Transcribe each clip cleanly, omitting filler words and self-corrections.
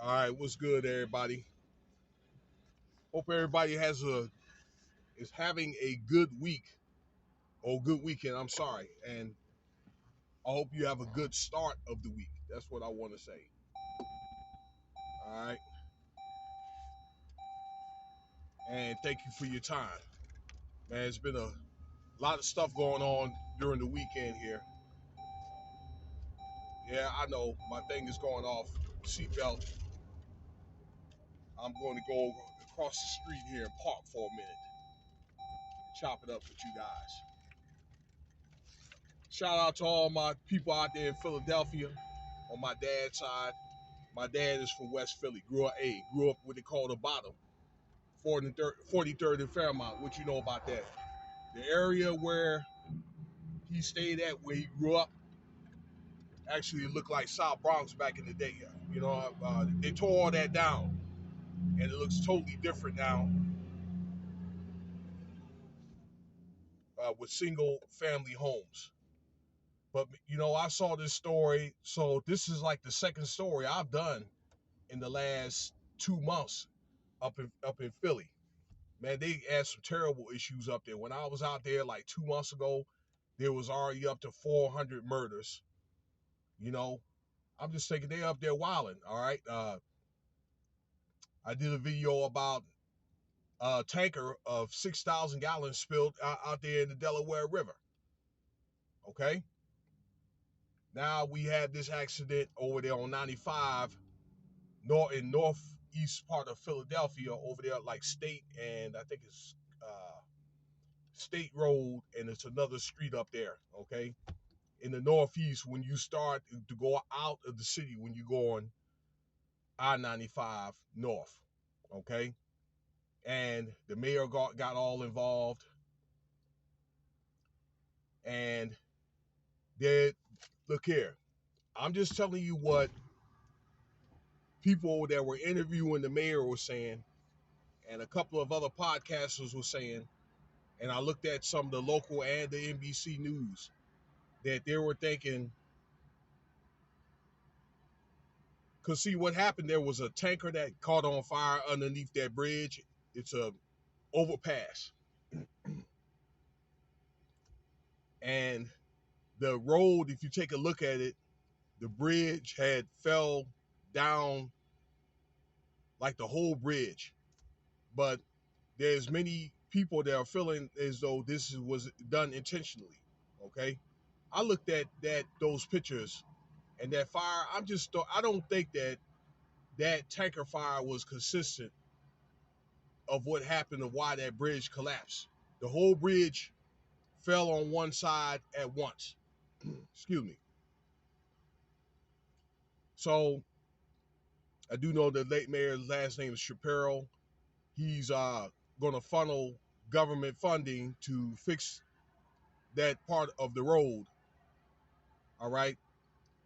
All right, what's good, everybody? Hope everybody is having a good week or good weekend. I'm sorry, and I hope you have a good start of the week. That's what I want to say. All right, and thank you for your time, man. It's been a lot of stuff going on during the weekend here. Yeah, I know my thing is going off. Seatbelt. I'm going to go across the street here and park for a minute, chop it up with you guys. Shout out to all my people out there in Philadelphia on my dad's side. My dad is from West Philly. Grew up what they call the bottom, 43rd and Fairmount. What you know about that? The area where he stayed at, where he grew up, actually looked like South Bronx back in the day. They tore all that down, and it looks totally different now with single family homes. But I saw this story. So this is like the second story I've done in the last 2 months up in Philly. Man, they had some terrible issues up there. When I was out there like 2 months ago, there was already up to 400 murders. You know, I'm just thinking they up there wilding. All right. I did a video about a tanker of 6,000 gallons spilled out there in the Delaware River. Okay. Now we had this accident over there on 95, in northeast part of Philadelphia, over there like State, and I think it's State Road, and it's another street up there. Okay, in the northeast, when you start to go out of the city, when you go on I-95 north. Okay, and the mayor got all involved, and they look here. I'm just telling you what people that were interviewing the mayor were saying, and a couple of other podcasters were saying, and I looked at some of the local and the NBC News, that they were thinking, because see what happened, there was a tanker that caught on fire underneath that bridge. It's a overpass, and the road, if you take a look at it, the bridge had fell down, like the whole bridge. But there's many people that are feeling as though was done intentionally. Okay, I looked at those pictures and that fire. I don't think that tanker fire was consistent of what happened and why that bridge collapsed. The whole bridge fell on one side at once. Excuse me. So I do know the late mayor's last name is Shapiro. He's going to funnel government funding to fix that part of the road. All right.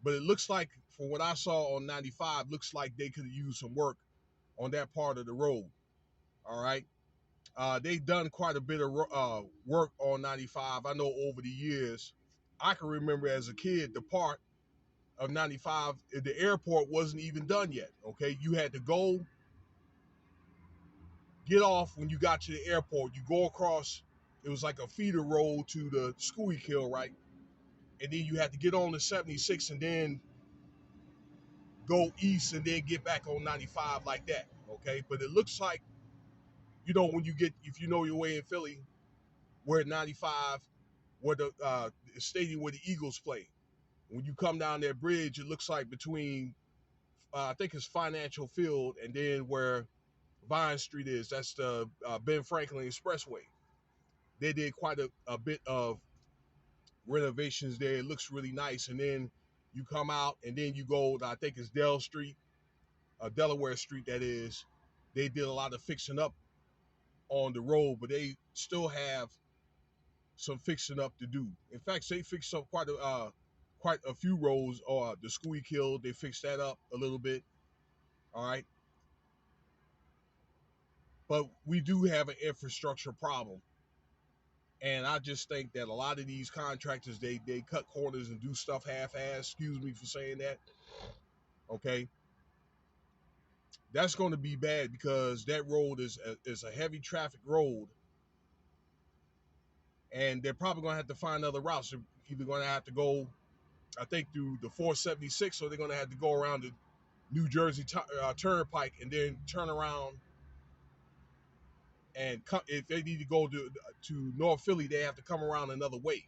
But it looks like, from what I saw on 95, looks like they could use some work on that part of the road. All right. They've done quite a bit of work on 95. I know over the years, I can remember as a kid, the part of 95, the airport wasn't even done yet. Okay. You had to go get off when you got to the airport. You go across, it was like a feeder road to the Schuylkill, right? And then you had to get on the 76 and then go east and then get back on 95 like that. Okay. But it looks like, when if you know your way in Philly, where 95, where the stadium where the Eagles play. When you come down that bridge, it looks like between, I think it's Financial Field, and then where Vine Street is, that's the Ben Franklin Expressway. They did quite a bit of renovations there. It looks really nice. And then you come out, and then you go to, I think it's Delaware Street, that is. They did a lot of fixing up on the road, but they still have some fixing up to do. In fact, they fixed up quite a few roads. Or the Schuylkill, they fixed that up a little bit. All right, but we do have an infrastructure problem, and I just think that a lot of these contractors, they cut corners and do stuff half-ass. Excuse me for saying that. Okay, That's going to be bad because that road is a heavy traffic road, and they're probably going to have to find other routes. They're either going to have to go, I think, through the 476, or they're going to have to go around the New Jersey Turnpike and then turn around and come, if they need to go to North Philly, they have to come around another way.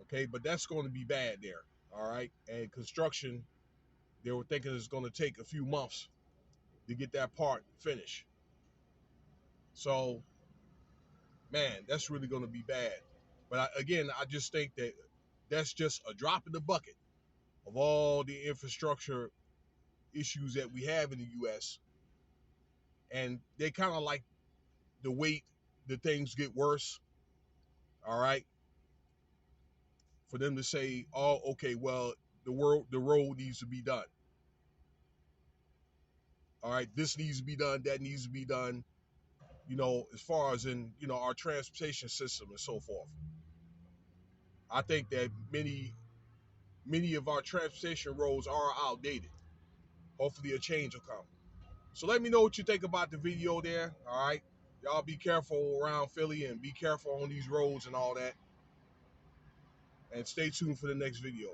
Okay, but that's going to be bad there. All right, and construction, they were thinking it's going to take a few months to get that part finished. So, man, that's really going to be bad. But again, I just think that that's just a drop in the bucket of all the infrastructure issues that we have in the U.S. And they kind of like to wait the things get worse. All right, for them to say, "Oh, okay, well, the road needs to be done. All right, this needs to be done. That needs to be done." As far as in our transportation system and so forth. I think that many of our transportation roads are outdated. Hopefully, a change will come. So let me know what you think about the video there. All right, y'all be careful around Philly and be careful on these roads and all that. And stay tuned for the next video.